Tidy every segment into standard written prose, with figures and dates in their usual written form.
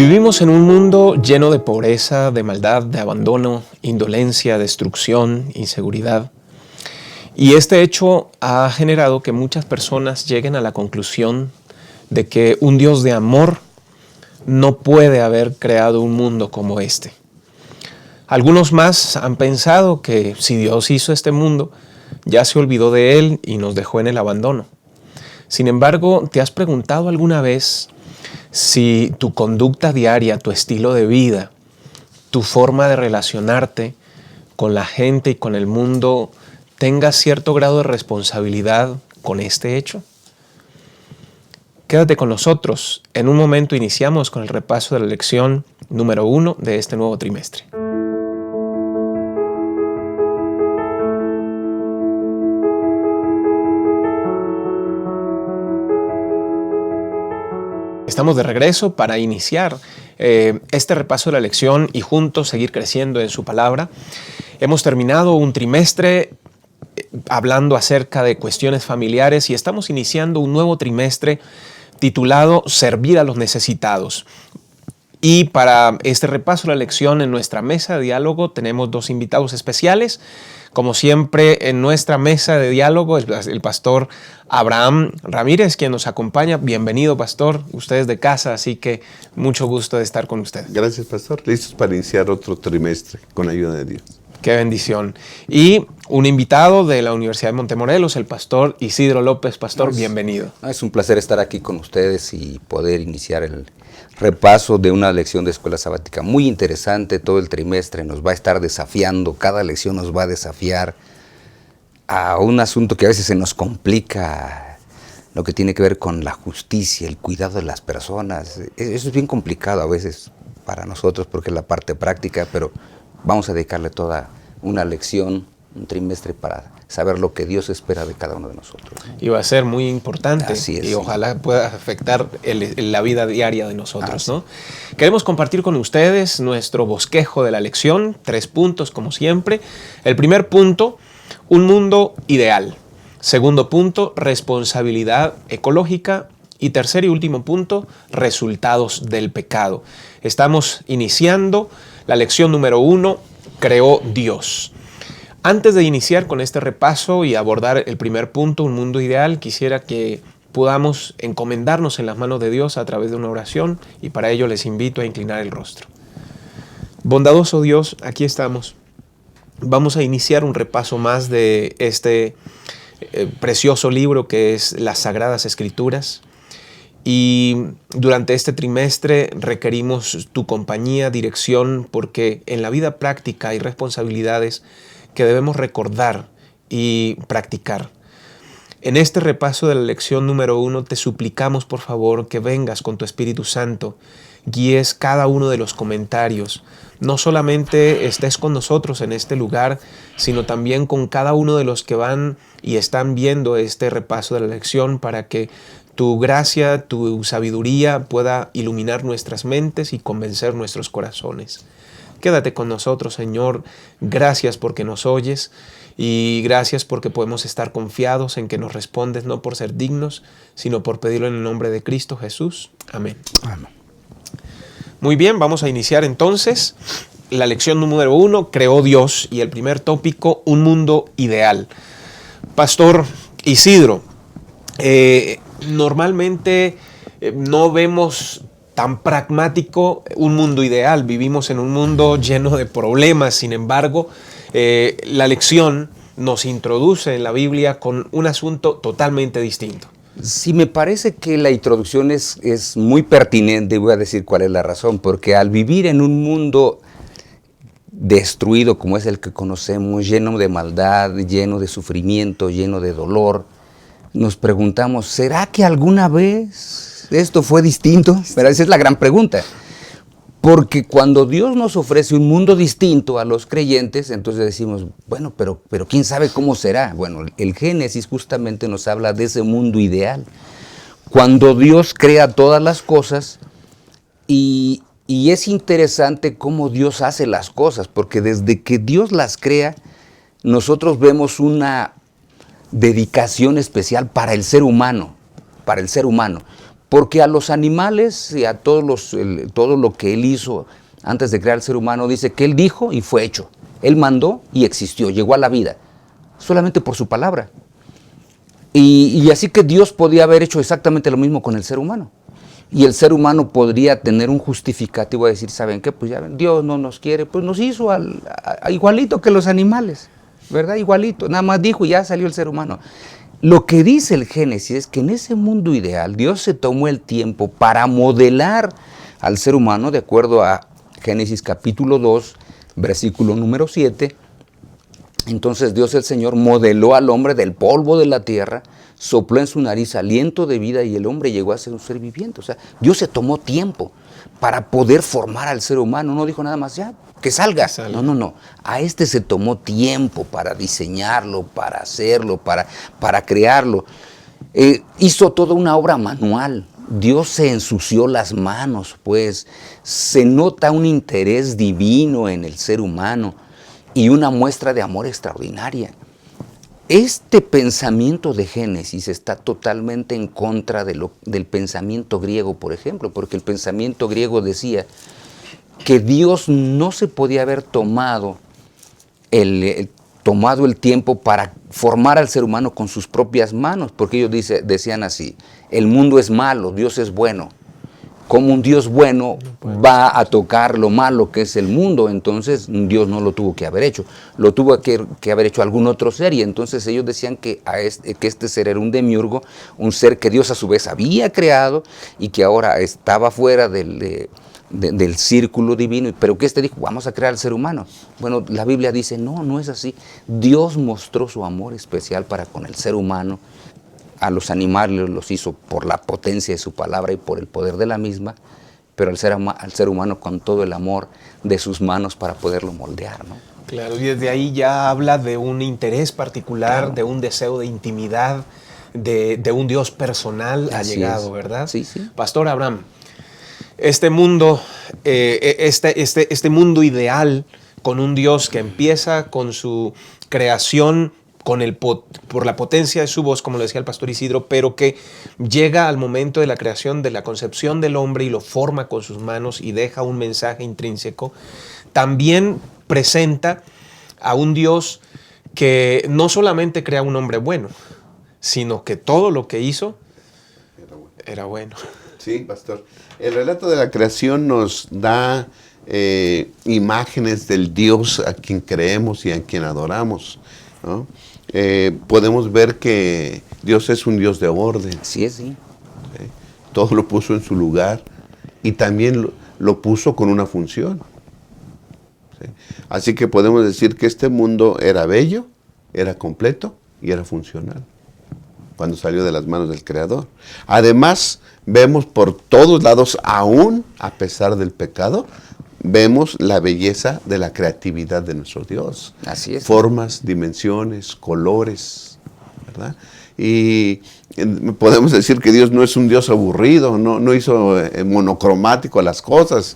Vivimos en un mundo lleno de pobreza, de maldad, de abandono, indolencia, destrucción, inseguridad. Y este hecho ha generado que muchas personas lleguen a la conclusión de que un Dios de amor no puede haber creado un mundo como este. Algunos más han pensado que si Dios hizo este mundo, ya se olvidó de él y nos dejó en el abandono. Sin embargo, ¿te has preguntado alguna vez si tu conducta diaria, tu estilo de vida, tu forma de relacionarte con la gente y con el mundo tenga cierto grado de responsabilidad con este hecho? Quédate con nosotros. En un momento iniciamos con el repaso de la lección número 1 de este nuevo trimestre. Estamos de regreso para iniciar este repaso de la lección y juntos seguir creciendo en su palabra. Hemos terminado un trimestre hablando acerca de cuestiones familiares y estamos iniciando un nuevo trimestre titulado Servir a los necesitados. Y para este repaso de la lección en nuestra mesa de diálogo tenemos dos invitados especiales. Como siempre, en nuestra mesa de diálogo es el pastor Abraham Ramírez, quien nos acompaña. Bienvenido, pastor. Usted es de casa, así que mucho gusto de estar con usted. Gracias, pastor. Listos para iniciar otro trimestre con ayuda de Dios. Qué bendición. Y un invitado de la Universidad de Montemorelos, el pastor Isidro López. Pastor, bienvenido. Es un placer estar aquí con ustedes y poder iniciar el repaso de una lección de escuela sabática muy interesante. Todo el trimestre nos va a estar desafiando, cada lección nos va a desafiar a un asunto que a veces se nos complica, lo que tiene que ver con la justicia, el cuidado de las personas. Eso es bien complicado a veces para nosotros porque es la parte práctica, pero vamos a dedicarle toda una lección, un trimestre para saber lo que Dios espera de cada uno de nosotros. Y va a ser muy importante. Así es, y ojalá pueda afectar la vida diaria de nosotros, ¿no? Queremos compartir con ustedes nuestro bosquejo de la lección, 3 puntos como siempre. El primer punto, un mundo ideal. Segundo punto, responsabilidad ecológica. Y tercer y último punto, resultados del pecado. Estamos iniciando la lección número 1, creó Dios. Antes de iniciar con este repaso y abordar el primer punto, un mundo ideal, quisiera que podamos encomendarnos en las manos de Dios a través de una oración y para ello les invito a inclinar el rostro. Bondadoso Dios, aquí estamos. Vamos a iniciar un repaso más de este precioso libro que es las Sagradas Escrituras. Y durante este trimestre requerimos tu compañía, dirección, porque en la vida práctica hay responsabilidades que debemos recordar y practicar. En este repaso de la lección número 1 te suplicamos por favor que vengas con tu Espíritu Santo, guíes cada uno de los comentarios, no solamente estés con nosotros en este lugar, sino también con cada uno de los que van y están viendo este repaso de la lección para que tu gracia, tu sabiduría pueda iluminar nuestras mentes y convencer nuestros corazones. Quédate con nosotros, Señor. Gracias porque nos oyes y gracias porque podemos estar confiados en que nos respondes no por ser dignos, sino por pedirlo en el nombre de Cristo Jesús. Amén. Amén. Muy bien, vamos a iniciar entonces la lección número 1, creó Dios, y el primer tópico, un mundo ideal. Pastor Isidro, normalmente no vemos tan pragmático un mundo ideal. Vivimos en un mundo lleno de problemas. Sin embargo, la lección nos introduce en la Biblia con un asunto totalmente distinto. Sí, me parece que la introducción es muy pertinente y voy a decir cuál es la razón. Porque al vivir en un mundo destruido como es el que conocemos, lleno de maldad, lleno de sufrimiento, lleno de dolor, nos preguntamos, ¿será que alguna vez esto fue distinto? Pero esa es la gran pregunta. Porque cuando Dios nos ofrece un mundo distinto a los creyentes, entonces decimos, bueno, pero ¿quién sabe cómo será? Bueno, el Génesis justamente nos habla de ese mundo ideal. Cuando Dios crea todas las cosas y es interesante cómo Dios hace las cosas, porque desde que Dios las crea, nosotros vemos una dedicación especial para el ser humano, Porque a los animales y a todo lo que Él hizo antes de crear al ser humano, dice que Él dijo y fue hecho. Él mandó y existió, llegó a la vida, solamente por su palabra. Y así que Dios podía haber hecho exactamente lo mismo con el ser humano. Y el ser humano podría tener un justificativo de decir, ¿saben qué? Pues ya ven, Dios no nos quiere, pues nos hizo igualito que los animales, ¿verdad? Igualito, nada más dijo y ya salió el ser humano. Lo que dice el Génesis es que en ese mundo ideal Dios se tomó el tiempo para modelar al ser humano, de acuerdo a Génesis capítulo 2, versículo número 7. Entonces Dios el Señor modeló al hombre del polvo de la tierra, sopló en su nariz aliento de vida y el hombre llegó a ser un ser viviente. O sea, Dios se tomó tiempo para poder formar al ser humano. No dijo nada más, ya, que salga. No. A este se tomó tiempo para diseñarlo, para hacerlo, para crearlo. Hizo toda una obra manual. Dios se ensució las manos, pues se nota un interés divino en el ser humano y una muestra de amor extraordinaria. Este pensamiento de Génesis está totalmente en contra del pensamiento griego, por ejemplo, porque el pensamiento griego decía que Dios no se podía haber tomado el tiempo para formar al ser humano con sus propias manos, porque ellos decían así, el mundo es malo, Dios es bueno. Como un Dios bueno va a tocar lo malo que es el mundo, entonces Dios no lo tuvo que haber hecho, lo tuvo que haber hecho algún otro ser, y entonces ellos decían que este ser era un demiurgo, un ser que Dios a su vez había creado y que ahora estaba fuera del círculo divino, pero que dijo, vamos a crear al ser humano. Bueno, la Biblia dice, no es así. Dios mostró su amor especial para con el ser humano. A los animales los hizo por la potencia de su palabra y por el poder de la misma, pero al ser humano con todo el amor de sus manos para poderlo moldear, ¿no? Claro, y desde ahí ya habla de un interés particular, claro, de un deseo de intimidad, de un Dios personal allegado, ¿verdad? Sí. Pastor Abraham, este mundo, este mundo ideal con un Dios que empieza con su creación, por la potencia de su voz, como lo decía el pastor Isidro, pero que llega al momento de la creación, de la concepción del hombre y lo forma con sus manos y deja un mensaje intrínseco, también presenta a un Dios que no solamente crea un hombre bueno, sino que todo lo que hizo era bueno. Sí, pastor. El relato de la creación nos da imágenes del Dios a quien creemos y a quien adoramos, ¿no? Podemos ver que Dios es un Dios de orden. Así es, sí. Todo lo puso en su lugar y también lo puso con una función. ¿Sí? Así que podemos decir que este mundo era bello, era completo y era funcional cuando salió de las manos del Creador. Además, vemos por todos lados, aún a pesar del pecado, vemos la belleza de la creatividad de nuestro Dios. Así es. Formas, dimensiones, colores, ¿verdad? Y podemos decir que Dios no es un Dios aburrido, no hizo monocromático las cosas,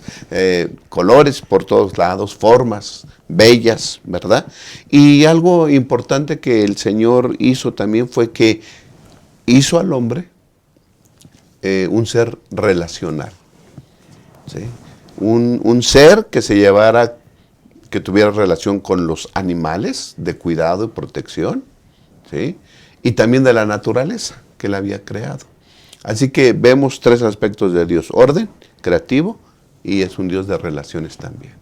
colores por todos lados, formas bellas, ¿verdad? Y algo importante que el Señor hizo también fue que hizo al hombre un ser relacional, ¿sí? Un ser que que tuviera relación con los animales de cuidado y protección, ¿sí? Y también de la naturaleza que él había creado. Así que vemos tres aspectos de Dios: orden, creativo, y es un Dios de relaciones también.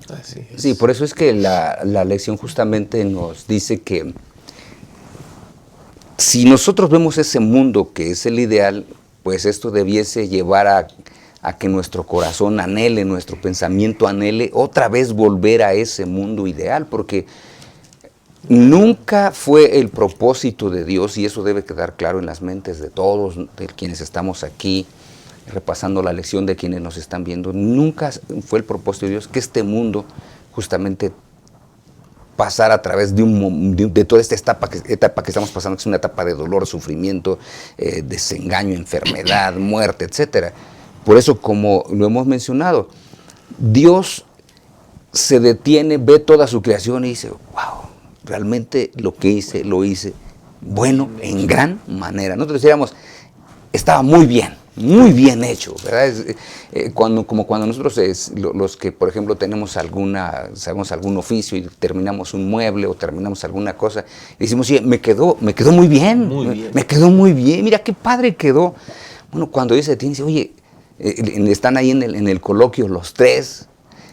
Así es. Sí, por eso es que la lección justamente nos dice que si nosotros vemos ese mundo que es el ideal, pues esto debiese llevar a que nuestro corazón anhele, nuestro pensamiento anhele otra vez volver a ese mundo ideal, porque nunca fue el propósito de Dios, y eso debe quedar claro en las mentes de todos, de quienes estamos aquí, repasando la lección, de quienes nos están viendo. Nunca fue el propósito de Dios que este mundo justamente pasara a través de toda esta etapa que estamos pasando, que es una etapa de dolor, sufrimiento, desengaño, enfermedad, muerte, etcétera. Por eso, como lo hemos mencionado, Dios se detiene, ve toda su creación y dice, wow, realmente lo que hice, lo hice bueno, en gran manera. Nosotros decíamos, estaba muy bien, muy bien hecho, ¿verdad? Como cuando nosotros, los que, por ejemplo, sabemos algún oficio y terminamos un mueble o terminamos alguna cosa, y decimos, oye, me quedó muy bien, me quedó muy bien, mira qué padre quedó. Bueno, cuando ellos se tienen, dice, oye, están ahí en el coloquio los tres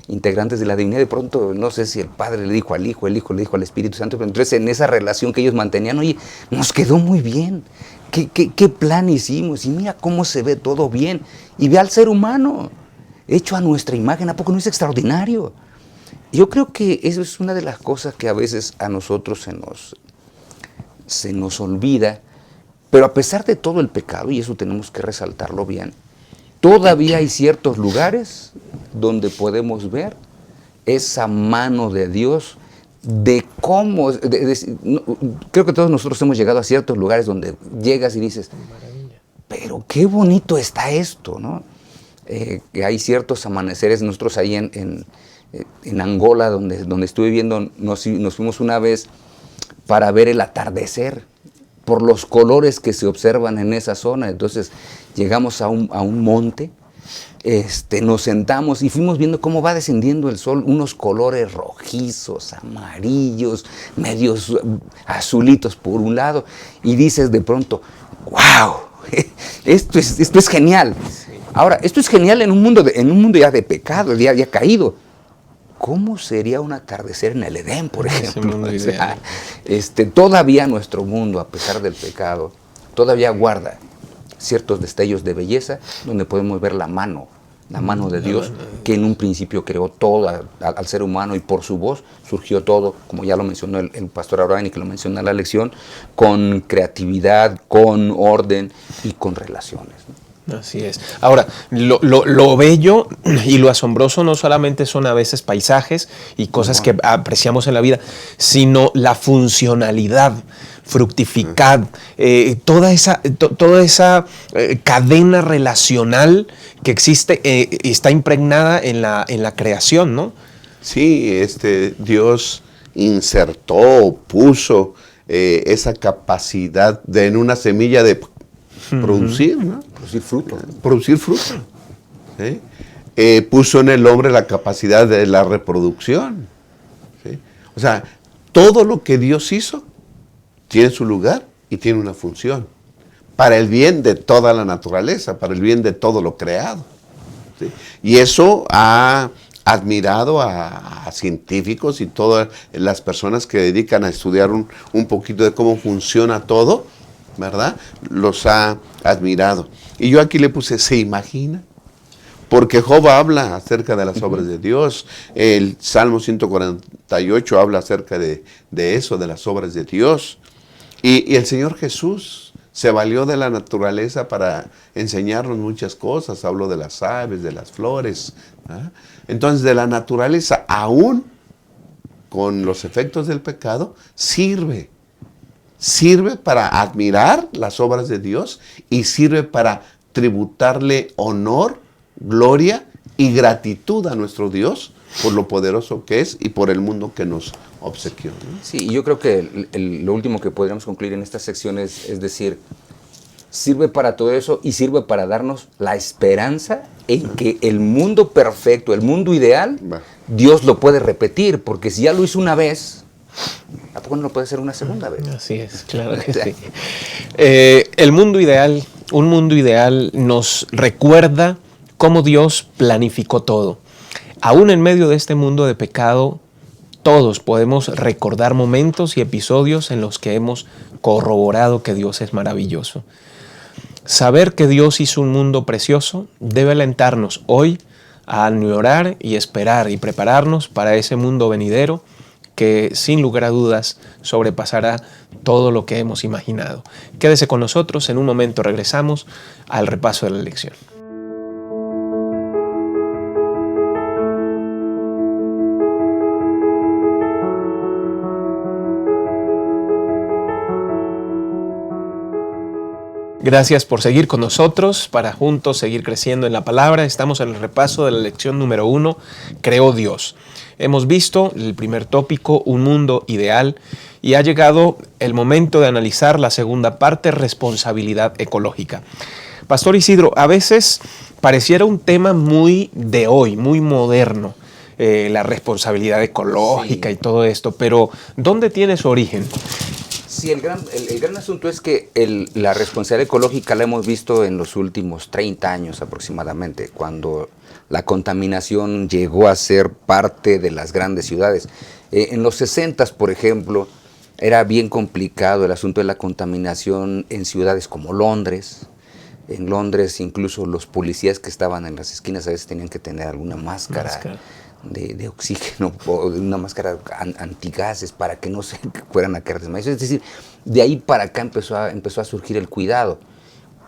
integrantes de la divinidad, de pronto, no sé si el Padre le dijo al Hijo, el Hijo le dijo al Espíritu Santo, pero entonces en esa relación que ellos mantenían, oye, nos quedó muy bien, ¿qué plan hicimos? Y mira cómo se ve todo bien, y ve al ser humano, hecho a nuestra imagen, ¿a poco no es extraordinario? Yo creo que eso es una de las cosas que a veces a nosotros se nos olvida, pero a pesar de todo el pecado, y eso tenemos que resaltarlo bien, todavía hay ciertos lugares donde podemos ver esa mano de Dios, de cómo, creo que todos nosotros hemos llegado a ciertos lugares donde llegas y dices, pero qué bonito está esto, ¿no? Hay ciertos amaneceres, nosotros ahí en Angola, donde estuve viviendo, nos fuimos una vez para ver el atardecer, por los colores que se observan en esa zona. Entonces llegamos a un monte, nos sentamos y fuimos viendo cómo va descendiendo el sol, unos colores rojizos, amarillos, medios azulitos por un lado, y dices de pronto, ¡wow! Esto es genial. Ahora, esto es genial en un mundo ya de pecado, ya caído. ¿Cómo sería un atardecer en el Edén, por ejemplo? O sea, todavía nuestro mundo, a pesar del pecado, todavía guarda ciertos destellos de belleza donde podemos ver la mano de Dios, que en un principio creó todo al ser humano, y por su voz surgió todo, como ya lo mencionó el pastor Abraham y que lo menciona en la lección, con creatividad, con orden y con relaciones, ¿no? Así es. Ahora, lo bello y lo asombroso no solamente son a veces paisajes y cosas que apreciamos en la vida, sino la funcionalidad, fructificar, toda esa cadena relacional que existe, está impregnada en la creación, ¿no? Sí, Dios insertó, puso esa capacidad en una semilla de producir, ¿no? Producir fruto. ¿Sí? Puso en el hombre la capacidad de la reproducción. ¿Sí? O sea, todo lo que Dios hizo tiene su lugar y tiene una función. Para el bien de toda la naturaleza, para el bien de todo lo creado. ¿Sí? Y eso ha admirado a científicos y todas las personas que dedican a estudiar un poquito de cómo funciona todo, ¿verdad? Los ha admirado. Y yo aquí le puse, ¿se imagina? Porque Job habla acerca de las obras de Dios. El Salmo 148 habla acerca de eso, de las obras de Dios. Y el Señor Jesús se valió de la naturaleza para enseñarnos muchas cosas. Habló de las aves, de las flores. ¿Ah? Entonces, de la naturaleza, aún con los efectos del pecado, sirve para admirar las obras de Dios y sirve para tributarle honor, gloria y gratitud a nuestro Dios por lo poderoso que es y por el mundo que nos obsequió, ¿no? Sí, y yo creo que lo último que podríamos concluir en esta sección es decir, sirve para todo eso y sirve para darnos la esperanza en que el mundo perfecto, el mundo ideal, Dios lo puede repetir, porque si ya lo hizo una vez, ¿a poco no lo puede hacer una segunda vez? Así es, claro que sí. El mundo ideal, un mundo ideal nos recuerda cómo Dios planificó todo. Aún en medio de este mundo de pecado, todos podemos recordar momentos y episodios en los que hemos corroborado que Dios es maravilloso. Saber que Dios hizo un mundo precioso debe alentarnos hoy a añorar y esperar y prepararnos para ese mundo venidero que sin lugar a dudas sobrepasará todo lo que hemos imaginado. Quédese con nosotros, en un momento regresamos al repaso de la lección. Gracias por seguir con nosotros para juntos seguir creciendo en la palabra. Estamos en el repaso de la lección número 1, Creó Dios. Hemos visto el primer tópico, un mundo ideal, y ha llegado el momento de analizar la segunda parte, responsabilidad ecológica. Pastor Isidro, a veces pareciera un tema muy de hoy, muy moderno, la responsabilidad ecológica y todo esto, pero ¿dónde tiene su origen? Sí, el gran asunto es que la responsabilidad ecológica la hemos visto en los últimos 30 años aproximadamente, cuando la contaminación llegó a ser parte de las grandes ciudades. En los 60s, por ejemplo, era bien complicado el asunto de la contaminación en ciudades como Londres. En Londres incluso los policías que estaban en las esquinas a veces tenían que tener alguna máscara. De oxígeno o una máscara antigases para que no se fueran a caer desmayos. Es decir, de ahí para acá empezó a surgir el cuidado.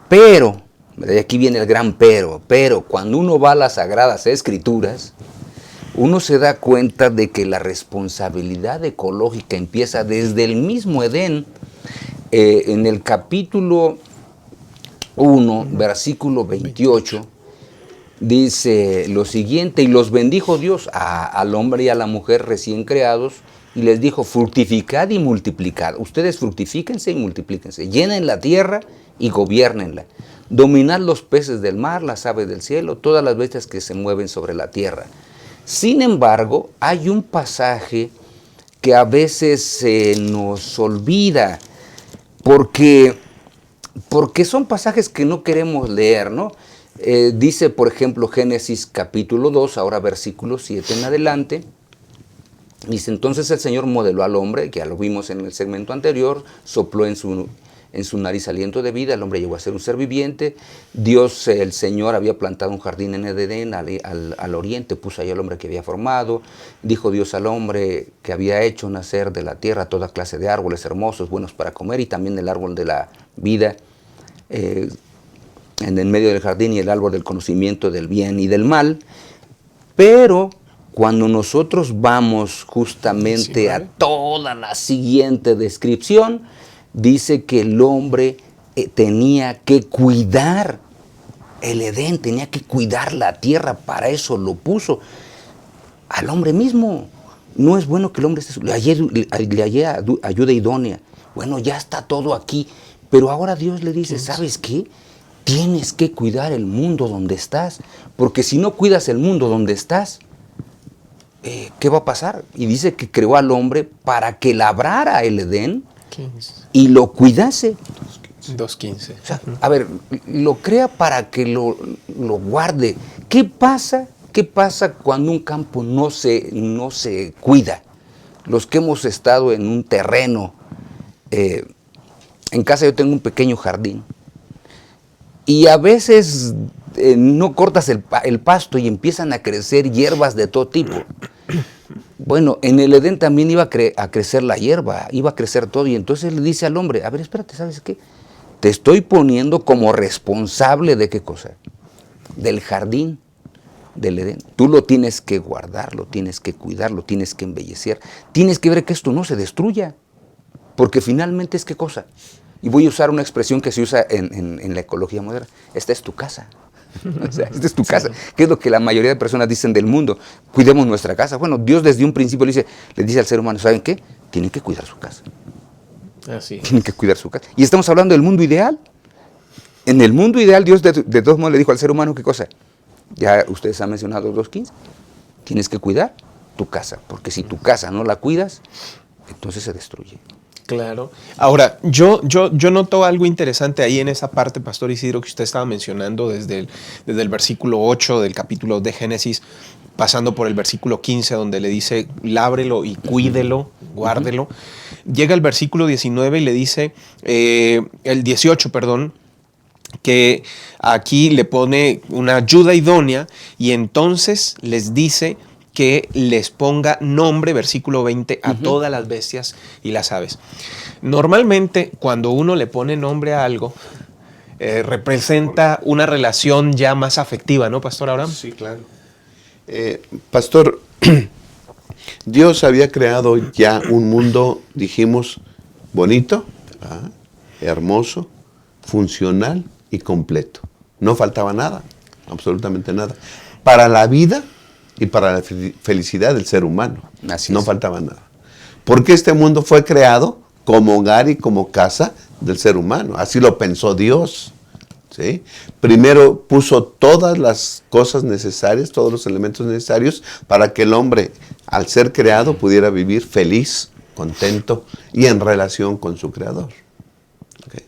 Pero, de aquí viene el gran pero cuando uno va a las Sagradas Escrituras, uno se da cuenta de que la responsabilidad ecológica empieza desde el mismo Edén. En el capítulo 1, versículo 28, dice lo siguiente: y los bendijo Dios al hombre y a la mujer recién creados, y les dijo: fructificad y multiplicad. Ustedes fructifíquense y multiplíquense, llenen la tierra y gobiernenla. Dominad los peces del mar, las aves del cielo, todas las bestias que se mueven sobre la tierra. Sin embargo, hay un pasaje que a veces se nos olvida, porque son pasajes que no queremos leer, ¿no? Dice, por ejemplo, Génesis capítulo 2, ahora versículo 7 en adelante. Dice: entonces el Señor modeló al hombre, que ya lo vimos en el segmento anterior, sopló en su nariz aliento de vida, el hombre llegó a ser un ser viviente. Dios, el Señor, había plantado un jardín en Edén al oriente, puso ahí al hombre que había formado. Dijo Dios al hombre que había hecho nacer de la tierra toda clase de árboles hermosos, buenos para comer, y también el árbol de la vida en el medio del jardín, y el árbol del conocimiento del bien y del mal. Pero cuando nosotros vamos justamente a toda la siguiente descripción, dice que el hombre tenía que cuidar el Edén, tenía que cuidar la tierra, para eso lo puso al hombre mismo. No es bueno que el hombre le haya ayuda idónea. Bueno, ya está todo aquí, pero ahora Dios le dice: ¿sabes qué? Tienes que cuidar el mundo donde estás, porque si no cuidas el mundo donde estás, ¿qué va a pasar? Y dice que creó al hombre para que labrara el Edén 15. Y lo cuidase. 2.15. O sea, a ver, lo crea para que lo guarde. ¿Qué pasa cuando un campo no se cuida? Los que hemos estado en un terreno, en casa yo tengo un pequeño jardín, y a veces no cortas el pasto y empiezan a crecer hierbas de todo tipo. Bueno, en el Edén también iba a crecer la hierba, iba a crecer todo, y entonces le dice al hombre: a ver, espérate, ¿sabes qué? Te estoy poniendo como responsable ¿de qué cosa? Del jardín del Edén. Tú lo tienes que guardar, lo tienes que cuidar, lo tienes que embellecer, tienes que ver que esto no se destruya, porque finalmente es ¿qué cosa? Y voy a usar una expresión que se usa en la ecología moderna: esta es tu casa. O sea, esta es tu casa. ¿Qué es lo que la mayoría de personas dicen del mundo? Cuidemos nuestra casa. Bueno, Dios desde un principio le dice al ser humano: ¿saben qué? Tienen que cuidar su casa. Así. Tienen que cuidar su casa. Y estamos hablando del mundo ideal. En el mundo ideal, Dios de todos modos le dijo al ser humano: ¿qué cosa? Ya ustedes han mencionado 2.15. Tienes que cuidar tu casa, porque si tu casa no la cuidas, entonces se destruye. Claro. Ahora, yo noto algo interesante ahí en esa parte, Pastor Isidro, que usted estaba mencionando desde el versículo 8 del capítulo de Génesis, pasando por el versículo 15, donde le dice: lábrelo y cuídelo, guárdelo. Llega el versículo 19 y le dice, el 18, perdón, que aquí le pone una ayuda idónea, y entonces les dice que les ponga nombre, versículo 20, a todas las bestias y las aves. Normalmente, cuando uno le pone nombre a algo, representa una relación ya más afectiva, ¿no, Pastor Abraham? Sí, claro. Pastor, Dios había creado ya un mundo, dijimos, bonito, hermoso, funcional y completo. No faltaba nada, absolutamente nada. Para la vida y para la felicidad del ser humano. Así no es. faltaba nada. Porque este mundo fue creado como hogar y como casa del ser humano. Así lo pensó Dios. ¿sí? Primero puso todas las cosas necesarias, todos los elementos necesarios para que el hombre, al ser creado, pudiera vivir feliz, contento y en relación con su creador. ¿Okay?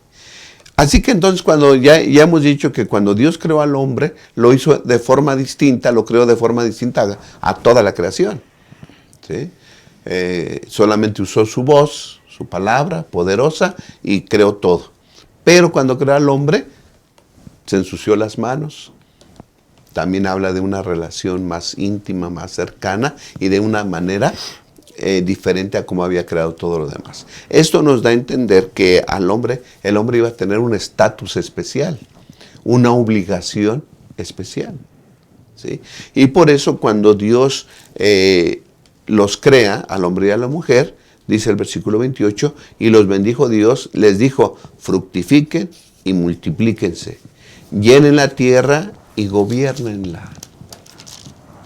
Así que entonces cuando ya hemos dicho que cuando Dios creó al hombre, lo hizo de forma distinta, lo creó de forma distinta a toda la creación. ¿Sí? Solamente usó su voz, su palabra poderosa y creó todo. Pero cuando creó al hombre, se ensució las manos. También habla de una relación más íntima, más cercana y de una manera diferente a como había creado todo lo demás. Esto nos da a entender que el hombre iba a tener un estatus especial, una obligación especial. ¿Sí? Y por eso cuando Dios los crea, al hombre y a la mujer, dice el versículo 28, y los bendijo Dios, les dijo, fructifiquen y multiplíquense, llenen la tierra y gobiernenla.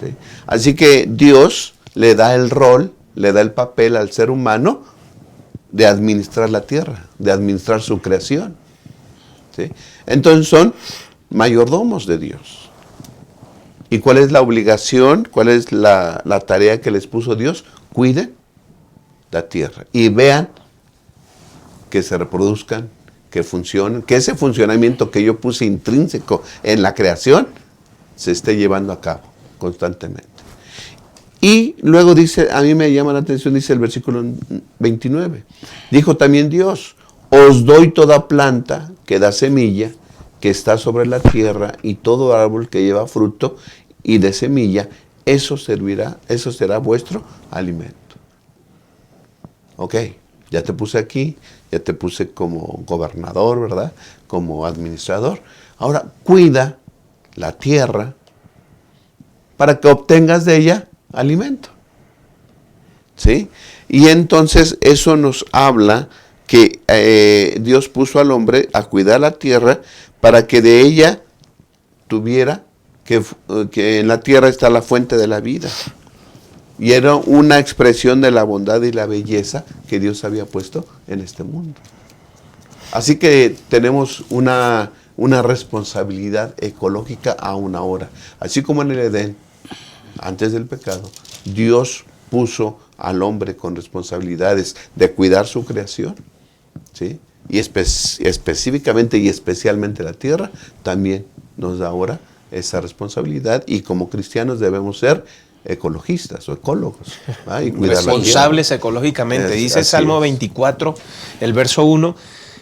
¿Sí? Así que Dios le da el rol, le da el papel al ser humano de administrar la tierra, de administrar su creación. ¿Sí? Entonces son mayordomos de Dios. ¿Y cuál es la obligación? ¿Cuál es la tarea que les puso Dios? Cuiden la tierra y vean que se reproduzcan, que funcionen, que ese funcionamiento que yo puse intrínseco en la creación se esté llevando a cabo constantemente. Y luego dice, a mí me llama la atención, dice el versículo 29, dijo también Dios, os doy toda planta que da semilla, que está sobre la tierra, y todo árbol que lleva fruto y de semilla, eso será vuestro alimento. Ok, ya te puse aquí, ya te puse como gobernador, ¿verdad? Como administrador. Ahora, cuida la tierra para que obtengas de ella alimento. ¿Sí? Y entonces eso nos habla que Dios puso al hombre a cuidar la tierra para que de ella tuviera, que en la tierra está la fuente de la vida. Y era una expresión de la bondad y la belleza que Dios había puesto en este mundo. Así que tenemos una responsabilidad ecológica aún ahora. Así como en el Edén, antes del pecado, Dios puso al hombre con responsabilidades de cuidar su creación, ¿sí? Y específicamente y especialmente la tierra, también nos da ahora esa responsabilidad, y como cristianos debemos ser ecologistas o ecólogos, ¿va? Y cuidar responsables ecológicamente. Dice Salmo 24, el verso 1,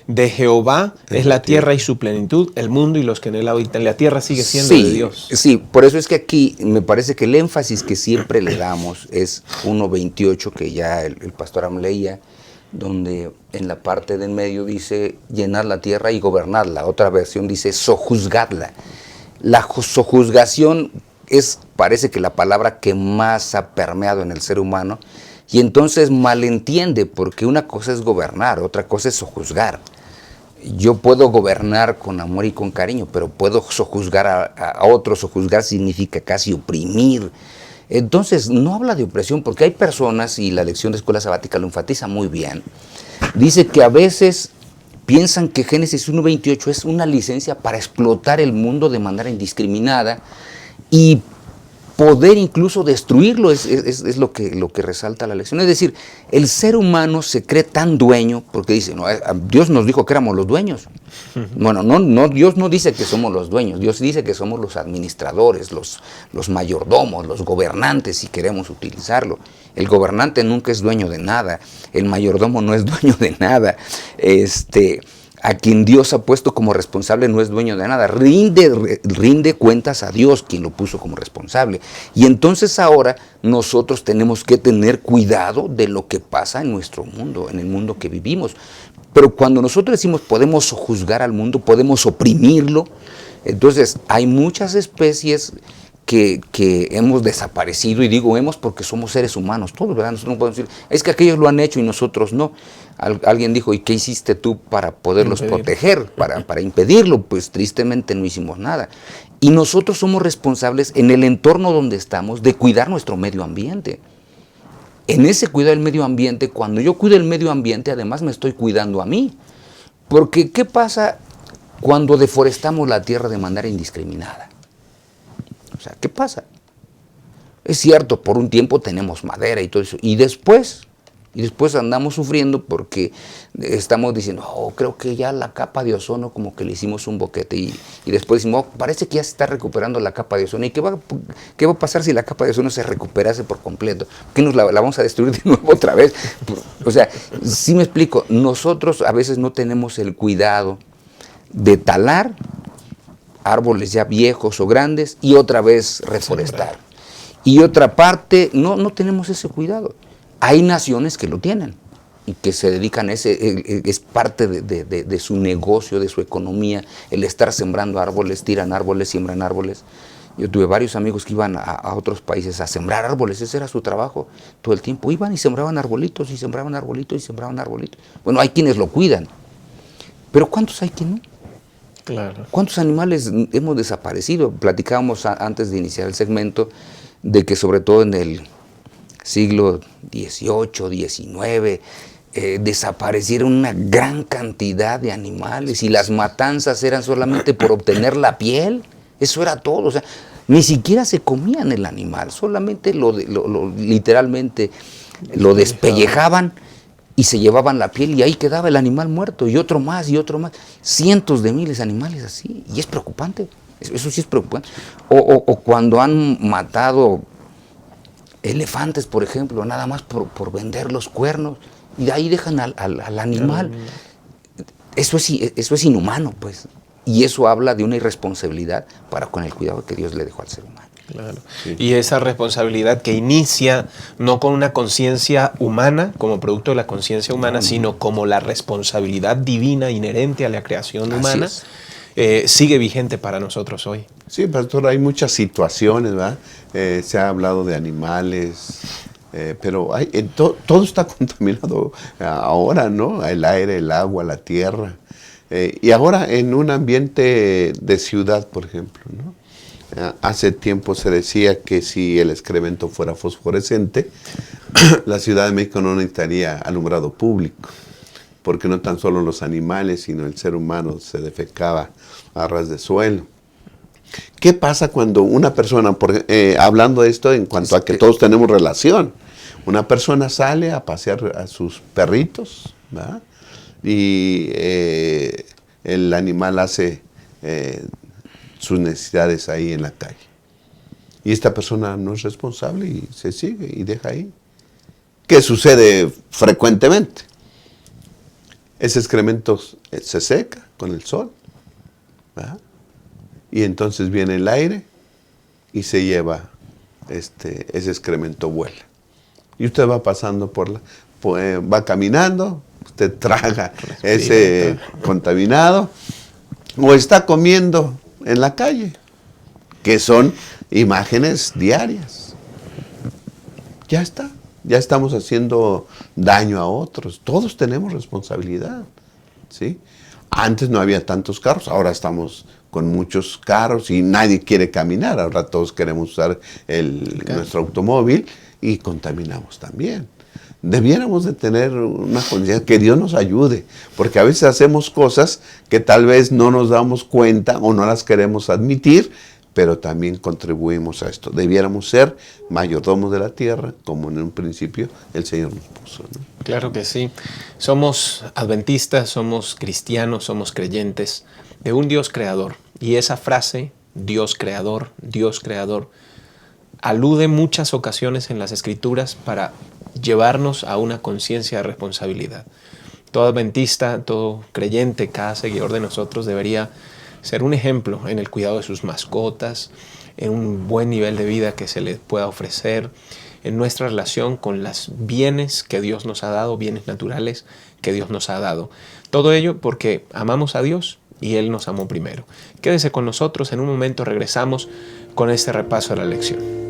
de Jehová es la tierra y su plenitud, el mundo y los que en él habitan. La tierra sigue siendo de Dios. Sí, por eso es que aquí me parece que el énfasis que siempre le damos es 1.28, que ya el pastor Am leía, donde en la parte del medio dice llenar la tierra y gobernarla. Otra versión dice sojuzgarla. La sojuzgación parece que la palabra que más ha permeado en el ser humano, y entonces malentiende, porque una cosa es gobernar, otra cosa es sojuzgar. Yo puedo gobernar con amor y con cariño, pero puedo sojuzgar a otros. Sojuzgar significa casi oprimir. Entonces no habla de opresión, porque hay personas, y la lección de escuela sabática lo enfatiza muy bien, dice que a veces piensan que Génesis 1.28 es una licencia para explotar el mundo de manera indiscriminada y poder incluso destruirlo, es lo que resalta la lección. Es decir, el ser humano se cree tan dueño, porque dice, no, Dios nos dijo que éramos los dueños. Bueno, no, Dios no dice que somos los dueños, Dios dice que somos los administradores, los mayordomos, los gobernantes, si queremos utilizarlo. El gobernante nunca es dueño de nada, el mayordomo no es dueño de nada, a quien Dios ha puesto como responsable no es dueño de nada, rinde cuentas a Dios, quien lo puso como responsable. Y entonces ahora nosotros tenemos que tener cuidado de lo que pasa en nuestro mundo, en el mundo que vivimos. Pero cuando nosotros decimos podemos juzgar al mundo, podemos oprimirlo, entonces hay muchas especies que hemos desaparecido, y digo hemos porque somos seres humanos, todos, ¿verdad? Nosotros no podemos decir, es que aquellos lo han hecho y nosotros no. Alguien dijo, ¿y qué hiciste tú para poderlos proteger, para impedirlo? Pues tristemente no hicimos nada. Y nosotros somos responsables en el entorno donde estamos de cuidar nuestro medio ambiente. En ese cuidado del medio ambiente, cuando yo cuido el medio ambiente, además me estoy cuidando a mí. Porque, ¿qué pasa cuando deforestamos la tierra de manera indiscriminada. O sea, ¿qué pasa? Es cierto, por un tiempo tenemos madera y todo eso, y después andamos sufriendo porque estamos diciendo, oh, creo que ya la capa de ozono como que le hicimos un boquete, y después decimos, oh, parece que ya se está recuperando la capa de ozono. ¿Y qué va a pasar si la capa de ozono se recuperase por completo? ¿Qué la vamos a destruir de nuevo otra vez? O sea, sí me explico, nosotros a veces no tenemos el cuidado de talar árboles ya viejos o grandes y otra vez reforestar. Y otra parte, no tenemos ese cuidado. Hay naciones que lo tienen y que se dedican a es parte de su negocio, de su economía, el estar sembrando árboles, tiran árboles, siembran árboles. Yo tuve varios amigos que iban a otros países a sembrar árboles, ese era su trabajo todo el tiempo. Iban y sembraban arbolitos, y sembraban arbolitos, y sembraban arbolitos. Bueno, hay quienes lo cuidan, pero ¿cuántos hay que no? Claro. ¿Cuántos animales hemos desaparecido? Platicábamos antes de iniciar el segmento de que sobre todo en el siglo XVIII, XIX, desaparecieron una gran cantidad de animales y las matanzas eran solamente por obtener la piel. Eso era todo. O sea, ni siquiera se comían el animal, solamente literalmente lo despellejaban y se llevaban la piel y ahí quedaba el animal muerto, y otro más y otro más. Cientos de miles de animales así, y es preocupante. Eso sí es preocupante. O cuando han matado elefantes, por ejemplo, nada más por vender los cuernos, y de ahí dejan al animal. Eso es inhumano, pues. Y eso habla de una irresponsabilidad para con el cuidado que Dios le dejó al ser humano. Claro. Sí. Y esa responsabilidad que inicia no con una conciencia humana, como producto de la conciencia humana, sino como la responsabilidad divina inherente a la creación humana, sigue vigente para nosotros hoy. Sí, pastor, hay muchas situaciones, ¿verdad? Se ha hablado de animales, pero todo está contaminado ahora, ¿no? El aire, el agua, la tierra. Y ahora en un ambiente de ciudad, por ejemplo, ¿no? Hace tiempo se decía que si el excremento fuera fosforescente, la Ciudad de México no necesitaría alumbrado público, porque no tan solo los animales, sino el ser humano se defecaba a ras de suelo. ¿Qué pasa cuando una persona, hablando de esto en cuanto a que todos tenemos relación, una persona sale a pasear a sus perritos, ¿verdad? Y el animal hace sus necesidades ahí en la calle? Y esta persona no es responsable y se sigue y deja ahí. ¿Qué sucede frecuentemente? Ese excremento se seca con el sol, ¿verdad? Y entonces viene el aire y se lleva ese excremento, vuela. Y usted va pasando va caminando, usted traga ese contaminado, o está comiendo en la calle, que son imágenes diarias. Ya está, ya estamos haciendo daño a otros. Todos tenemos responsabilidad, ¿sí? Antes no había tantos carros, ahora estamos con muchos carros y nadie quiere caminar. Ahora todos queremos usar nuestro automóvil y contaminamos también. Debiéramos de tener una conciencia, que Dios nos ayude, porque a veces hacemos cosas que tal vez no nos damos cuenta o no las queremos admitir, pero también contribuimos a esto. Debiéramos ser mayordomos de la tierra, como en un principio el Señor nos puso, ¿no? Claro que sí. Somos adventistas, somos cristianos, somos creyentes de un Dios creador. Y esa frase, Dios creador, alude en muchas ocasiones en las Escrituras para llevarnos a una conciencia de responsabilidad. Todo adventista, todo creyente, cada seguidor de nosotros debería ser un ejemplo en el cuidado de sus mascotas, en un buen nivel de vida que se les pueda ofrecer, en nuestra relación con los bienes que Dios nos ha dado, bienes naturales que Dios nos ha dado. Todo ello porque amamos a Dios y Él nos amó primero. Quédese con nosotros, en un momento regresamos con este repaso de la lección.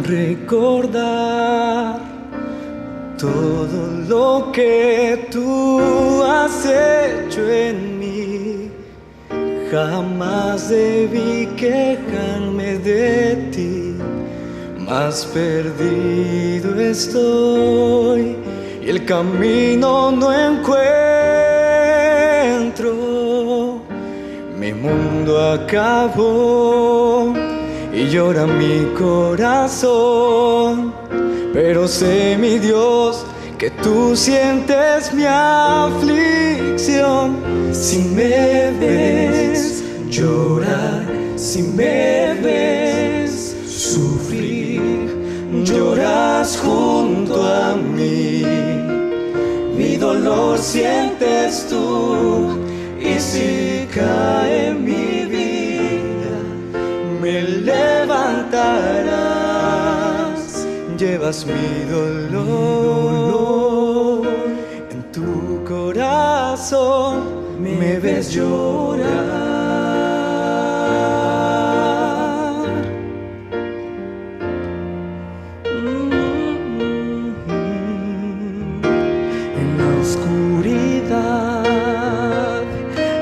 Recordar todo lo que tú has hecho en mí, Jamás debí quejarme de ti, más perdido estoy y el camino no encuentro. Mi mundo acabó y llora mi corazón, pero sé, mi Dios, que tú sientes mi aflicción. Si me ves llorar, si me ves sufrir, lloras junto a mí. Mi dolor sientes tú, y si cae mi vida, me levantarás. Llevas mi dolor en tu corazón, me ves llorar. En la oscuridad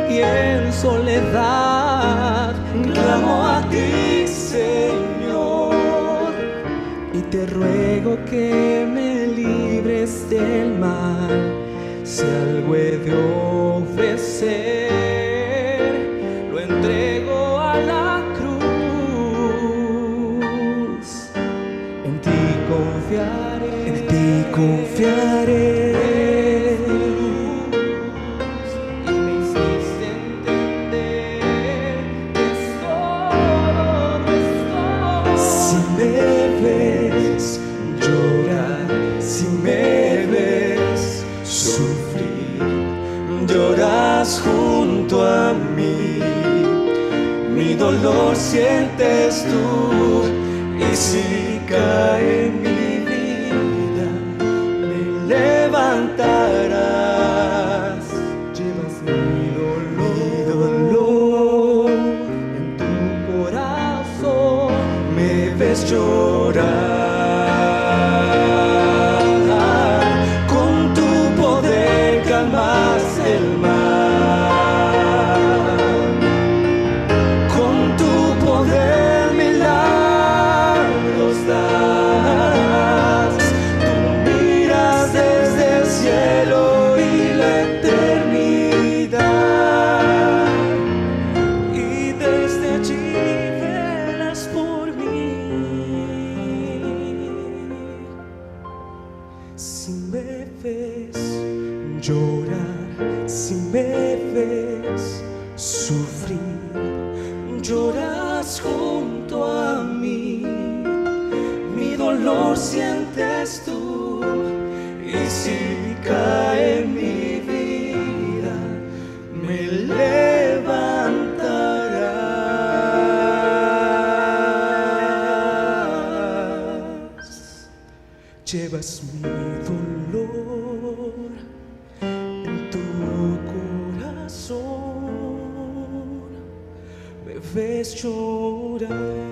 y en soledad clamo a ti, Señor, y te ruego que me libres del mal. Si algo he de ofrecer, lo entrego a la cruz. En ti confiaré, en ti confiaré. Y me hiciste entender que es todo, no es todo. Si me ves llorar, si me ves sufrir, lloras junto a mí. Mi dolor sientes tú, y si cae mi vida, me levantarás. Llevas mi dolor en tu corazón, me ves llorar. Calmas el mar, con tu poder milagros das. Tú miras desde el cielo y la eternidad, y desde allí velas por mí. Si me ves llorar, si me ves sufrir, lloras junto a mí. Mi dolor sientes tú, y si cae mi vida, me levantarás. Llevas mi dolor en tu corazón, me ves llorar.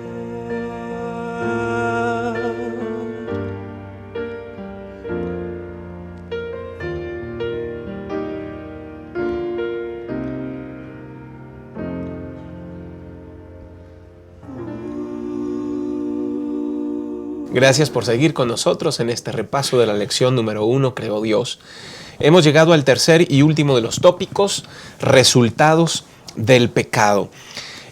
Gracias por seguir con nosotros en este repaso de la lección número 1, Creó Dios. Hemos llegado al tercer y último de los tópicos, resultados del pecado.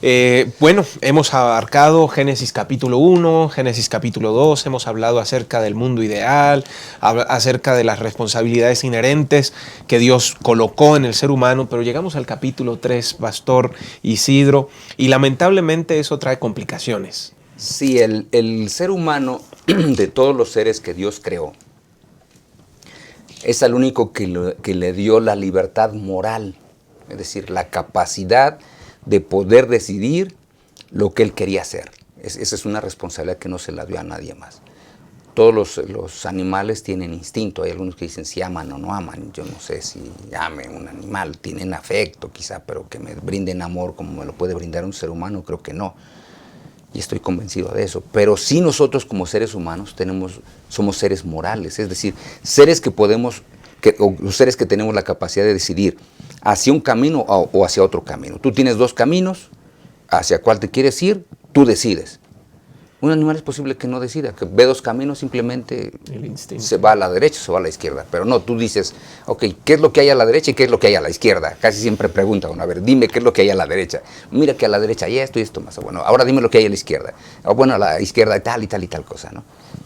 Hemos abarcado Génesis capítulo 1, Génesis capítulo 2, hemos hablado acerca del mundo ideal, acerca de las responsabilidades inherentes que Dios colocó en el ser humano, pero llegamos al capítulo 3, Pastor Isidro, y lamentablemente eso trae complicaciones. Sí, el ser humano, de todos los seres que Dios creó, es el único que le dio la libertad moral, es decir, la capacidad de poder decidir lo que él quería hacer. Esa es una responsabilidad que no se la dio a nadie más. Todos los animales tienen instinto. Hay algunos que dicen si aman o no aman. Yo no sé si ame un animal, tienen afecto quizá, pero que me brinden amor como me lo puede brindar un ser humano, creo que no. Y estoy convencido de eso. Pero sí nosotros como seres humanos somos seres morales, es decir, seres que seres que tenemos la capacidad de decidir hacia un camino o hacia otro camino. Tú tienes dos caminos, hacia cuál te quieres ir, tú decides. Un animal es posible que no decida, que ve dos caminos, simplemente El instinto. se va a la derecha, se va a la izquierda. Pero no, tú dices, ok, ¿qué es lo que hay a la derecha y qué es lo que hay a la izquierda? Casi siempre pregunta uno, a ver, dime qué es lo que hay a la derecha. Mira que a la derecha hay esto y esto más. Bueno, ahora dime lo que hay a la izquierda. Bueno, a la izquierda hay tal y tal y tal cosa, ¿no?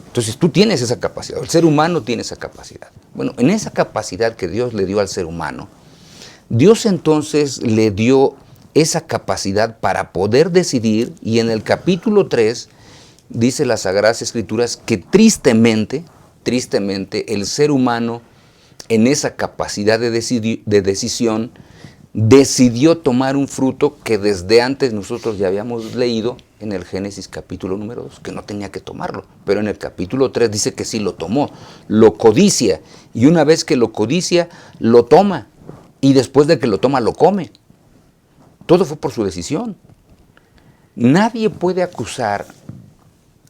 Entonces tú tienes esa capacidad, el ser humano tiene esa capacidad. Bueno, en esa capacidad que Dios le dio al ser humano, Dios entonces le dio esa capacidad para poder decidir, y en el capítulo 3 dice las Sagradas Escrituras que tristemente el ser humano en esa capacidad de decisión decidió tomar un fruto que desde antes nosotros ya habíamos leído en el Génesis capítulo número 2, que no tenía que tomarlo, pero en el capítulo 3 dice que sí lo tomó, lo codicia, y una vez que lo codicia, lo toma, y después de que lo toma, lo come. Todo fue por su decisión. Nadie puede acusar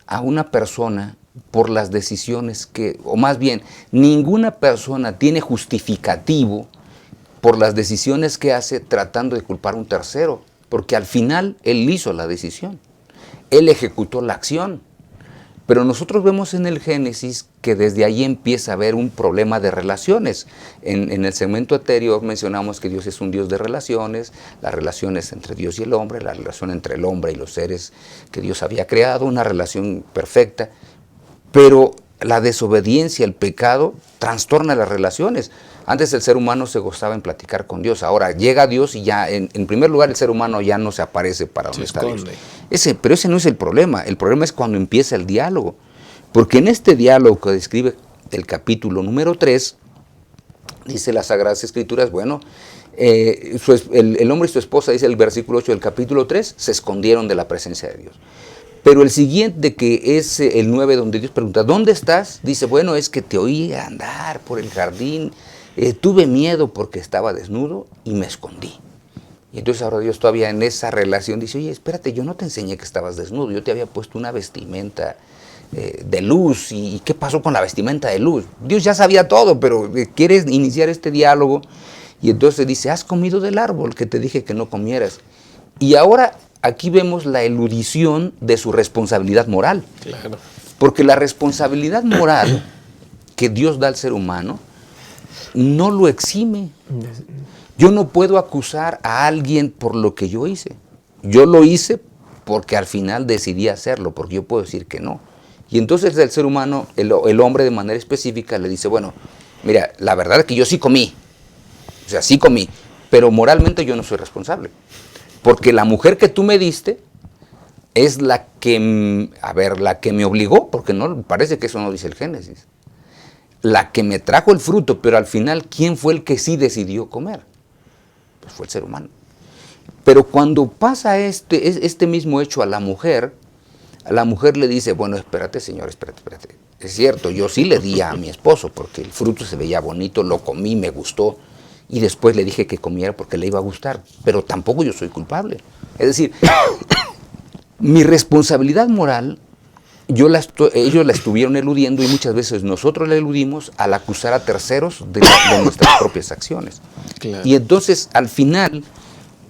a una persona por las decisiones que, o más bien, ninguna persona tiene justificativo por las decisiones que hace tratando de culpar a un tercero, porque al final él hizo la decisión, él ejecutó la acción. Pero nosotros vemos en el Génesis que desde ahí empieza a haber un problema de relaciones. En el segmento anterior mencionamos que Dios es un Dios de relaciones, las relaciones entre Dios y el hombre, la relación entre el hombre y los seres que Dios había creado, una relación perfecta. Pero la desobediencia, el pecado, trastorna las relaciones. Antes el ser humano se gozaba en platicar con Dios, ahora llega Dios y ya, en primer lugar, el ser humano ya no se aparece para donde está Dios. Pero ese no es el problema es cuando empieza el diálogo. Porque en este diálogo que describe el capítulo número 3, dice las Sagradas Escrituras, bueno, el hombre y su esposa, dice el versículo 8 del capítulo 3, se escondieron de la presencia de Dios. Pero el siguiente, que es el 9, donde Dios pregunta, ¿dónde estás? Dice, bueno, es que te oí andar por el jardín, tuve miedo porque estaba desnudo y me escondí. Y entonces ahora Dios todavía en esa relación dice, oye, espérate, yo no te enseñé que estabas desnudo, yo te había puesto una vestimenta de luz. ¿Y qué pasó con la vestimenta de luz? Dios ya sabía todo, pero quieres iniciar este diálogo, y entonces dice, has comido del árbol que te dije que no comieras. Y ahora aquí vemos la eludición de su responsabilidad moral. Claro. Porque la responsabilidad moral que Dios da al ser humano no lo exime. Yo no puedo acusar a alguien por lo que yo hice. Yo lo hice porque al final decidí hacerlo, porque yo puedo decir que no. Y entonces el ser humano, el hombre de manera específica le dice, bueno, mira, la verdad es que yo sí comí. O sea, sí comí, pero moralmente yo no soy responsable. Porque la mujer que tú me diste es la que me obligó, porque no parece que eso no dice el Génesis. La que me trajo el fruto, pero al final, ¿quién fue el que sí decidió comer? Pues fue el ser humano. Pero cuando pasa este mismo hecho a la mujer le dice, bueno, espérate, señor, espérate. Es cierto, yo sí le di a mi esposo, porque el fruto se veía bonito, lo comí, me gustó, y después le dije que comiera porque le iba a gustar, pero tampoco yo soy culpable. Es decir, mi responsabilidad moral, ellos la estuvieron eludiendo, y muchas veces nosotros la eludimos al acusar a terceros de nuestras propias acciones. Claro. Y entonces, al final,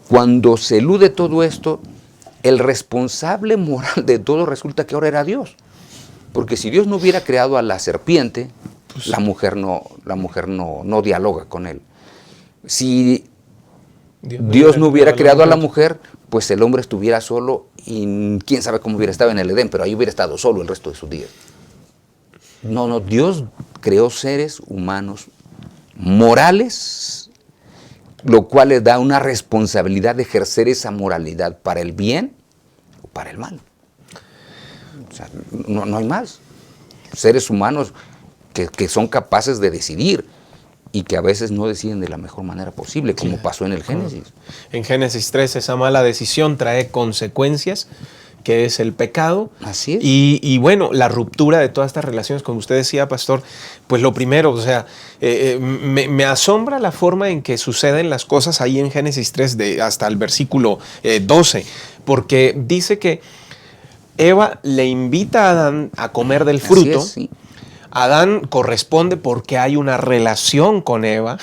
cuando se elude todo esto, el responsable moral de todo resulta que ahora era Dios. Porque si Dios no hubiera creado a la serpiente, pues la mujer no dialoga con él. Si Dios no hubiera creado a la mujer, pues el hombre estuviera solo y quién sabe cómo hubiera estado en el Edén, pero ahí hubiera estado solo el resto de sus días. No, Dios creó seres humanos morales, lo cual les da una responsabilidad de ejercer esa moralidad para el bien o para el mal. O sea, no hay más. Seres humanos que son capaces de decidir, y que a veces no deciden de la mejor manera posible, como pasó en el Génesis. En Génesis 3, esa mala decisión trae consecuencias, que es el pecado. Así es. Y bueno, la ruptura de todas estas relaciones, como usted decía, pastor, pues lo primero, o sea, me asombra la forma en que suceden las cosas ahí en Génesis 3, hasta el versículo 12, porque dice que Eva le invita a Adán a comer del fruto. Así es, sí. Adán corresponde porque hay una relación con Eva,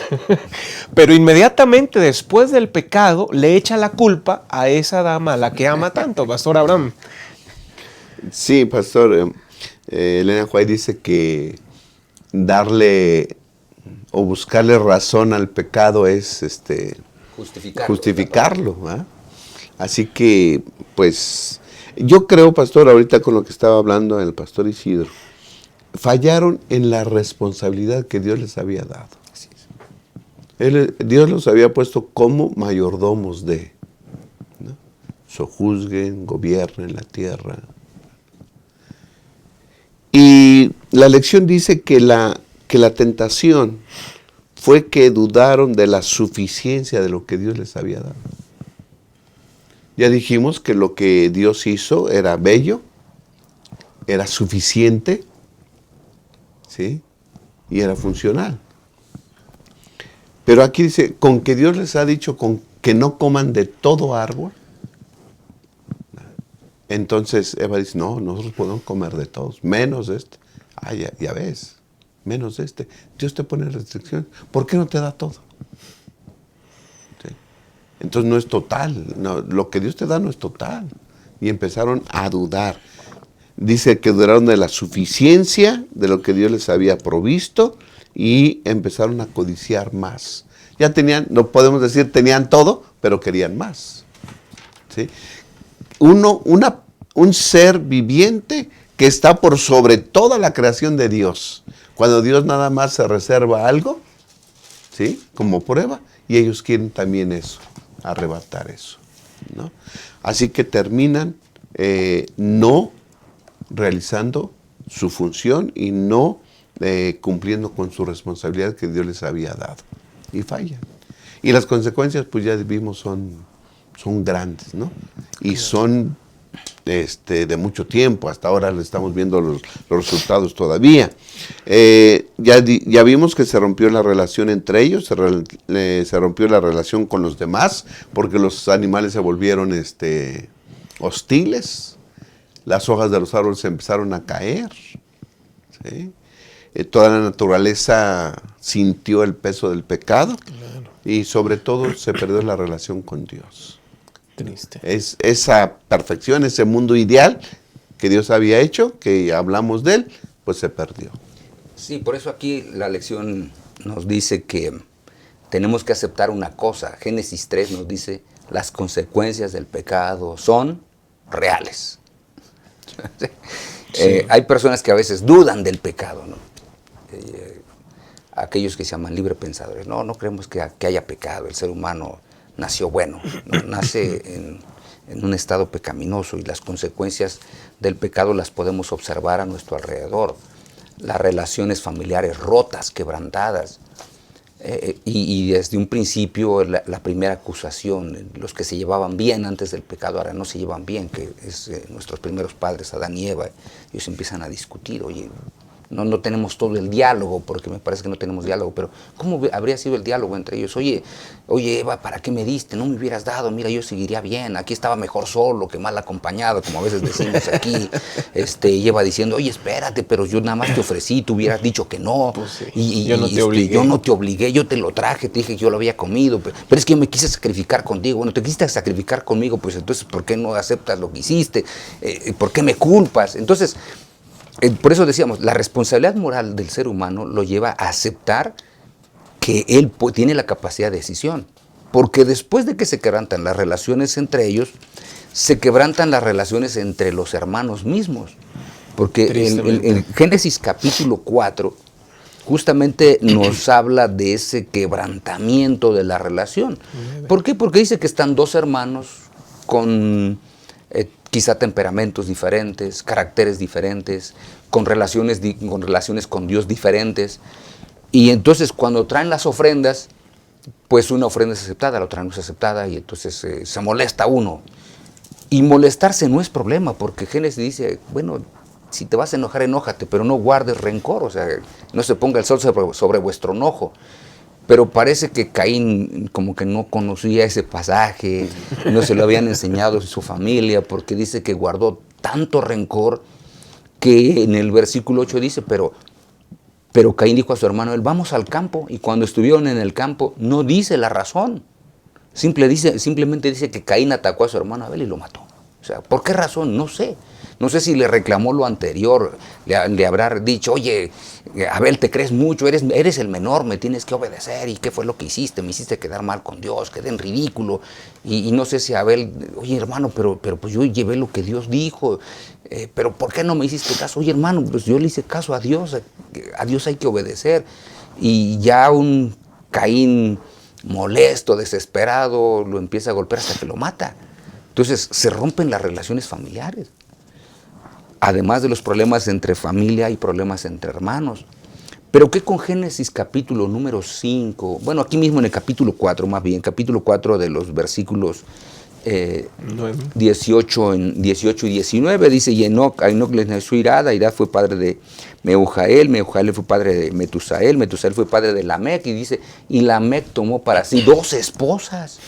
pero inmediatamente después del pecado le echa la culpa a esa dama a la que ama tanto, Pastor Abraham. Sí, pastor. Elena White dice que darle o buscarle razón al pecado es justificarlo. ¿Eh? Así que, pues, yo creo, pastor, ahorita con lo que estaba hablando el pastor Isidro, fallaron en la responsabilidad que Dios les había dado. Dios los había puesto como mayordomos de, ¿no? Sojuzguen, gobiernen la tierra. Y la lección dice que la tentación fue que dudaron de la suficiencia de lo que Dios les había dado. Ya dijimos que lo que Dios hizo era bello, era suficiente, ¿sí? Y era funcional. Pero aquí dice, con que Dios les ha dicho que no coman de todo árbol. Entonces Eva dice, no, nosotros podemos comer de todos, menos de este. Ah, ya ves, menos de este. Dios te pone restricciones. ¿Por qué no te da todo? ¿Sí? Entonces no es total. No, lo que Dios te da no es total. Y empezaron a dudar. Dice que dudaron de la suficiencia de lo que Dios les había provisto y empezaron a codiciar más. Ya tenían, no podemos decir tenían todo, pero querían más. ¿Sí? Un ser viviente que está por sobre toda la creación de Dios. Cuando Dios nada más se reserva algo, ¿sí? Como prueba, y ellos quieren también eso, arrebatar eso, ¿no? Así que terminan no realizando su función y no cumpliendo con su responsabilidad que Dios les había dado. Y fallan. Y las consecuencias, pues ya vimos, son grandes, ¿no? Y son de mucho tiempo. Hasta ahora le estamos viendo los resultados todavía. Ya vimos que se rompió la relación entre ellos, se rompió la relación con los demás, porque los animales se volvieron hostiles. Las hojas de los árboles empezaron a caer. ¿Sí? Toda la naturaleza sintió el peso del pecado. Claro. Y sobre todo se perdió la relación con Dios. Triste. Es esa perfección, ese mundo ideal que Dios había hecho, que hablamos de él, pues se perdió. Sí, por eso aquí la lección nos dice que tenemos que aceptar una cosa. Génesis 3 nos dice, las consecuencias del pecado son reales. Sí. Hay personas que a veces dudan del pecado, ¿no? Aquellos que se llaman libre pensadores, no creemos que haya pecado, el ser humano nació bueno, ¿no? Nace en un estado pecaminoso y las consecuencias del pecado las podemos observar a nuestro alrededor, las relaciones familiares rotas, quebrantadas, y desde un principio la primera acusación, los que se llevaban bien antes del pecado ahora no se llevan bien, que es nuestros primeros padres, Adán y Eva, ellos empiezan a discutir, oye, no tenemos todo el diálogo, porque me parece que no tenemos diálogo, pero ¿cómo habría sido el diálogo entre ellos? Oye, Eva, ¿para qué me diste? No me hubieras dado, mira, yo seguiría bien, aquí estaba mejor solo que mal acompañado, como a veces decimos aquí. Y Eva diciendo, oye, espérate, pero yo nada más te ofrecí, tú hubieras dicho que no. Pues sí. Yo no te obligué, yo te lo traje, te dije que yo lo había comido, pero es que yo me quise sacrificar contigo. Bueno, te quisiste sacrificar conmigo, pues entonces, ¿por qué no aceptas lo que hiciste? ¿Por qué me culpas? Entonces, por eso decíamos, la responsabilidad moral del ser humano lo lleva a aceptar que él tiene la capacidad de decisión. Porque después de que se quebrantan las relaciones entre ellos, se quebrantan las relaciones entre los hermanos mismos. Porque en Génesis capítulo 4 justamente nos habla de ese quebrantamiento de la relación. ¿Por qué? Porque dice que están dos hermanos con quizá temperamentos diferentes, caracteres diferentes, con relaciones con Dios diferentes. Y entonces cuando traen las ofrendas, pues una ofrenda es aceptada, la otra no es aceptada, y entonces se molesta uno. Y molestarse no es problema, porque Génesis dice, bueno, si te vas a enojar, enójate, pero no guardes rencor, o sea, no se ponga el sol sobre vuestro enojo. Pero parece que Caín como que no conocía ese pasaje, no se lo habían enseñado en su familia, porque dice que guardó tanto rencor que en el versículo 8 dice, pero Pero Caín dijo a su hermano Abel, vamos al campo. Y cuando estuvieron en el campo, no dice la razón. Simplemente dice que Caín atacó a su hermano Abel y lo mató. O sea, ¿por qué razón? No sé. No sé si le reclamó lo anterior, le habrá dicho, oye, Abel, te crees mucho, eres el menor, me tienes que obedecer. ¿Y qué fue lo que hiciste? Me hiciste quedar mal con Dios, quedé en ridículo. Y no sé si Abel, oye, hermano, pero pues yo llevé lo que Dios dijo, pero ¿por qué no me hiciste caso? Oye, hermano, pues yo le hice caso a Dios hay que obedecer. Y ya un Caín molesto, desesperado, lo empieza a golpear hasta que lo mata. Entonces se rompen las relaciones familiares. Además de los problemas entre familia y problemas entre hermanos. Pero ¿qué con Génesis capítulo número 5? Bueno, aquí mismo en el capítulo 4, más bien, capítulo 4 de los versículos 18 y 19, dice, y a Enoc le nació Irad, Irad fue padre de Meujael, Meujael fue padre de Metusael, Metusael fue padre de Lamec, y dice, y Lamec tomó para sí 2 esposas.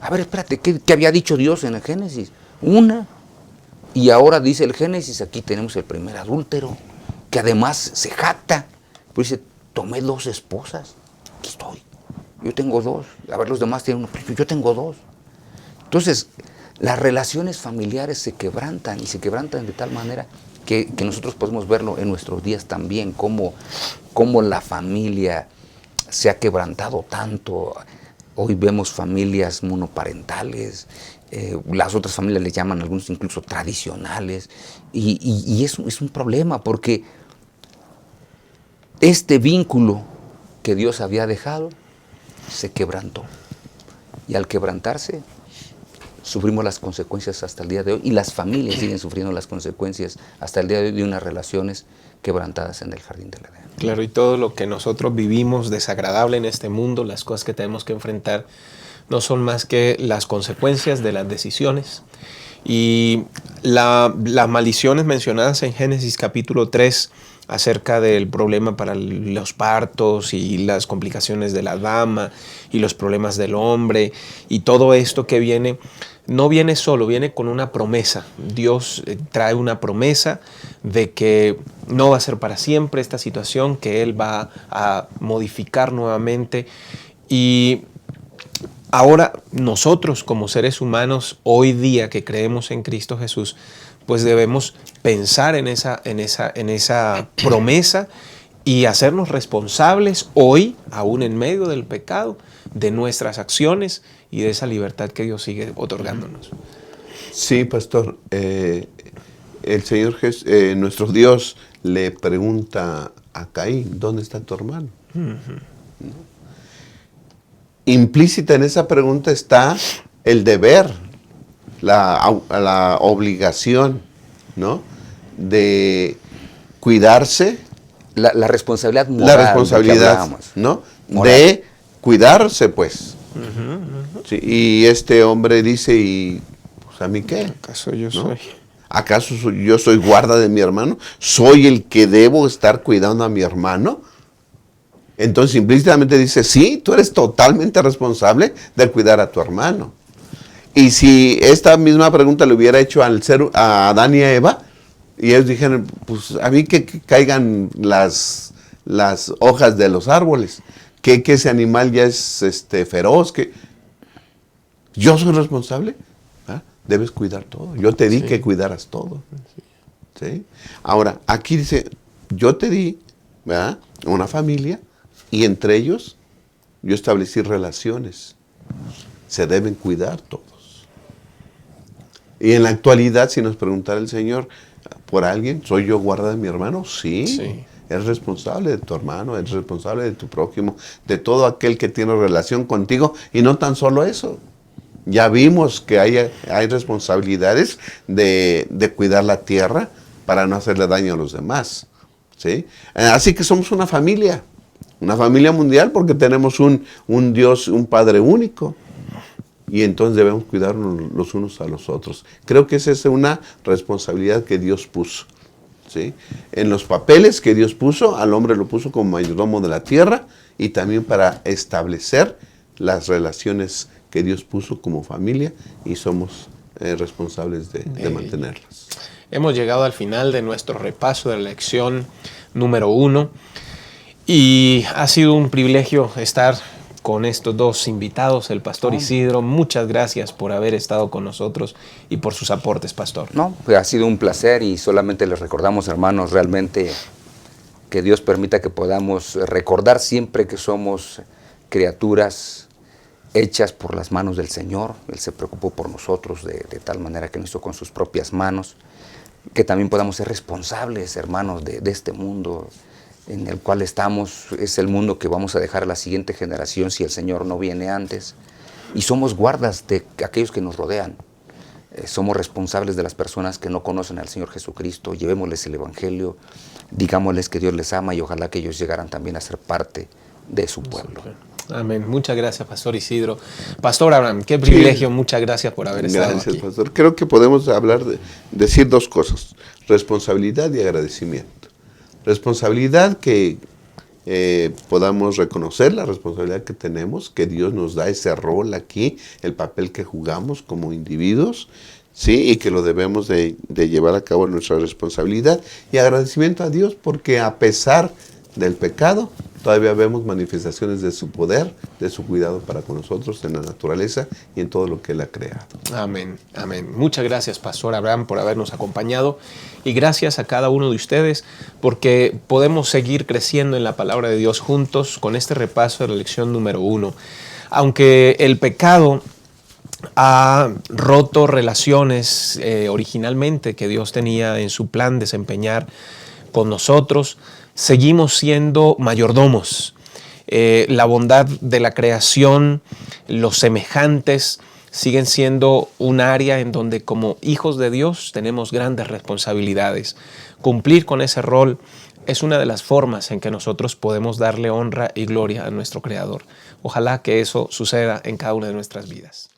A ver, espérate, ¿qué había dicho Dios en el Génesis? Una. Y ahora dice el Génesis, aquí tenemos el primer adúltero, que además se jacta. Pues dice, tomé 2 esposas, aquí estoy, yo tengo 2. A ver, los demás tienen 1, yo tengo 2. Entonces, las relaciones familiares se quebrantan, y se quebrantan de tal manera que nosotros podemos verlo en nuestros días también, cómo la familia se ha quebrantado tanto. Hoy vemos familias monoparentales, las otras familias le llaman algunos incluso tradicionales, y eso es un problema porque este vínculo que Dios había dejado se quebrantó, y al quebrantarse sufrimos las consecuencias hasta el día de hoy, y las familias siguen sufriendo las consecuencias hasta el día de hoy de unas relaciones quebrantadas en el jardín del Edén. Claro, y todo lo que nosotros vivimos desagradable en este mundo, las cosas que tenemos que enfrentar, no son más que las consecuencias de las decisiones. Y las maldiciones mencionadas en Génesis capítulo 3 acerca del problema para los partos y las complicaciones de la dama y los problemas del hombre y todo esto que viene, no viene solo, viene con una promesa. Dios trae una promesa de que no va a ser para siempre esta situación, que Él va a modificar nuevamente. Y ahora nosotros como seres humanos, hoy día que creemos en Cristo Jesús, pues debemos pensar en esa promesa y hacernos responsables hoy, aún en medio del pecado, de nuestras acciones y de esa libertad que Dios sigue otorgándonos. Sí, pastor. El Señor nuestro Dios le pregunta a Caín, ¿dónde está tu hermano? Implícita en esa pregunta está el deber, la obligación, ¿no?, de cuidarse. La responsabilidad moral. La responsabilidad, ¿no?, de cuidarse, pues. Sí, y este hombre dice, ¿y pues, a mí qué? ¿Acaso yo ¿no? soy? ¿Acaso yo soy guarda de mi hermano? ¿Soy el que debo estar cuidando a mi hermano? Entonces implícitamente dice, sí, tú eres totalmente responsable de cuidar a tu hermano. Y si esta misma pregunta le hubiera hecho a Adán y a Eva, y ellos dijeron, pues a mí que caigan las hojas de los árboles, que ese animal ya es feroz, que yo soy responsable, ¿ah? Debes cuidar todo. Yo te di que cuidaras todo. ¿Sí? Ahora, aquí dice, yo te di, ¿verdad?, una familia, y entre ellos yo establecí relaciones. Se deben cuidar todos. Y en la actualidad, si nos preguntara el Señor por alguien, ¿soy yo guarda de mi hermano? Sí. Eres responsable de tu hermano, eres responsable de tu prójimo, de todo aquel que tiene relación contigo. Y no tan solo eso. Ya vimos que hay responsabilidades de cuidar la tierra para no hacerle daño a los demás. ¿Sí? Así que somos una familia mundial, porque tenemos un Dios, un Padre único. Y entonces debemos cuidarnos los unos a los otros. Creo que esa es una responsabilidad que Dios puso. ¿Sí? En los papeles que Dios puso, al hombre lo puso como mayordomo de la tierra, y también para establecer las relaciones que Dios puso como familia, y somos responsables de mantenerlas. Hemos llegado al final de nuestro repaso de la lección número 1. Y ha sido un privilegio estar con estos dos invitados, el pastor Isidro. Muchas gracias por haber estado con nosotros y por sus aportes, pastor. No, pues ha sido un placer y solamente les recordamos, hermanos, realmente que Dios permita que podamos recordar siempre que somos criaturas hechas por las manos del Señor. Él se preocupó por nosotros de tal manera que nos hizo con sus propias manos. Que también podamos ser responsables, hermanos, de este mundo en el cual estamos. Es el mundo que vamos a dejar a la siguiente generación si el Señor no viene antes. Y somos guardas de aquellos que nos rodean. Somos responsables de las personas que no conocen al Señor Jesucristo. Llevémosles el Evangelio, digámosles que Dios les ama y ojalá que ellos llegaran también a ser parte de su pueblo. Amén. Muchas gracias, pastor Isidro. Pastor Abraham, qué privilegio. Sí. Muchas gracias por haber estado aquí. Gracias, pastor. Creo que podemos decir dos cosas: responsabilidad y agradecimiento. Responsabilidad, que podamos reconocer la responsabilidad que tenemos, que Dios nos da ese rol aquí, el papel que jugamos como individuos, sí, y que lo debemos de llevar a cabo en nuestra responsabilidad. Y agradecimiento a Dios porque a pesar del pecado, todavía vemos manifestaciones de su poder, de su cuidado para con nosotros en la naturaleza y en todo lo que Él ha creado. Amén, amén. Muchas gracias, pastor Abraham, por habernos acompañado y gracias a cada uno de ustedes porque podemos seguir creciendo en la palabra de Dios juntos con este repaso de la lección número 1. Aunque el pecado ha roto relaciones originalmente que Dios tenía en su plan desempeñar con nosotros, seguimos siendo mayordomos. La bondad de la creación, los semejantes, siguen siendo un área en donde como hijos de Dios tenemos grandes responsabilidades. Cumplir con ese rol es una de las formas en que nosotros podemos darle honra y gloria a nuestro Creador. Ojalá que eso suceda en cada una de nuestras vidas.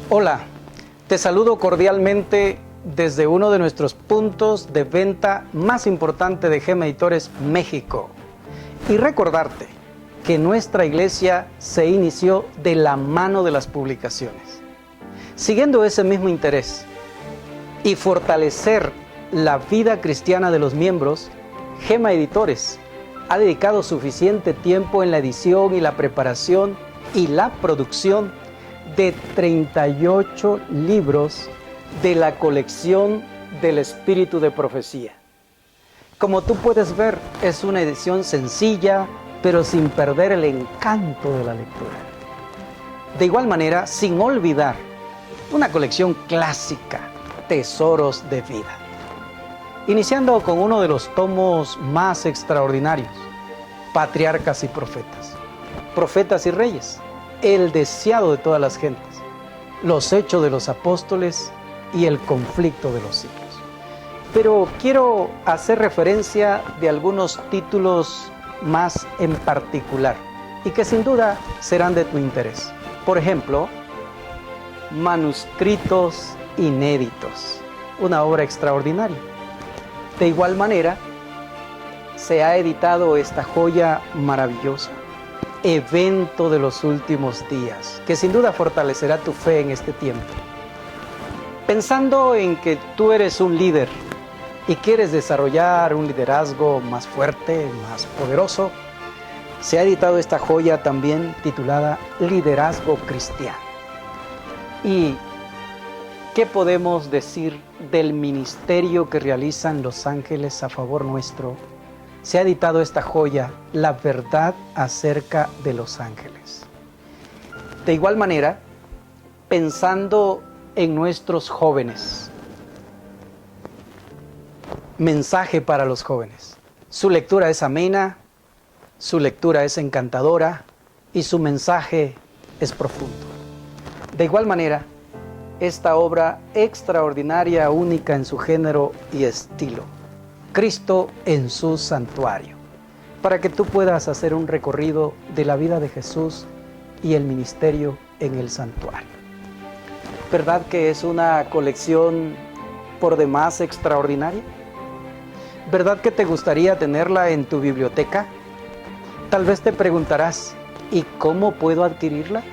Hola, te saludo cordialmente desde uno de nuestros puntos de venta más importante de Gema Editores, México. Y recordarte que nuestra iglesia se inició de la mano de las publicaciones. Siguiendo ese mismo interés y fortalecer la vida cristiana de los miembros, Gema Editores ha dedicado suficiente tiempo en la edición y la preparación y la producción de 38 libros de la colección del Espíritu de Profecía. Como tú puedes ver, es una edición sencilla, pero sin perder el encanto de la lectura. De igual manera, sin olvidar una colección clásica, Tesoros de Vida. Iniciando con uno de los tomos más extraordinarios, Patriarcas y Profetas, Profetas y Reyes, el deseado de todas las gentes, los hechos de los apóstoles y el conflicto de los siglos. Pero quiero hacer referencia de algunos títulos más en particular y que sin duda serán de tu interés. Por ejemplo, Manuscritos Inéditos, una obra extraordinaria. De igual manera, se ha editado esta joya maravillosa, Evento de los Últimos Días, que sin duda fortalecerá tu fe en este tiempo. Pensando en que tú eres un líder y quieres desarrollar un liderazgo más fuerte, más poderoso, se ha editado esta joya también titulada Liderazgo Cristiano. ¿Y qué podemos decir del ministerio que realizan los ángeles a favor nuestro? Se ha editado esta joya, La Verdad acerca de los ángeles. De igual manera, pensando en nuestros jóvenes, Mensaje para los jóvenes. Su lectura es amena, su lectura es encantadora y su mensaje es profundo. De igual manera, esta obra extraordinaria, única en su género y estilo, Cristo en su santuario, para que tú puedas hacer un recorrido de la vida de Jesús y el ministerio en el santuario. ¿Verdad que es una colección por demás extraordinaria? ¿Verdad que te gustaría tenerla en tu biblioteca? Tal vez te preguntarás, ¿y cómo puedo adquirirla?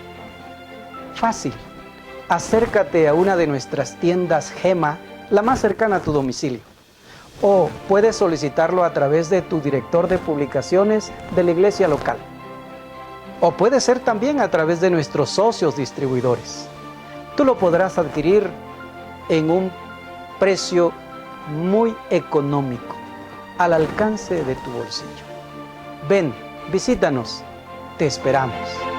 Fácil. Acércate a una de nuestras tiendas Gema, la más cercana a tu domicilio. O puedes solicitarlo a través de tu director de publicaciones de la iglesia local. O puede ser también a través de nuestros socios distribuidores. Tú lo podrás adquirir en un precio muy económico, al alcance de tu bolsillo. Ven, visítanos, te esperamos.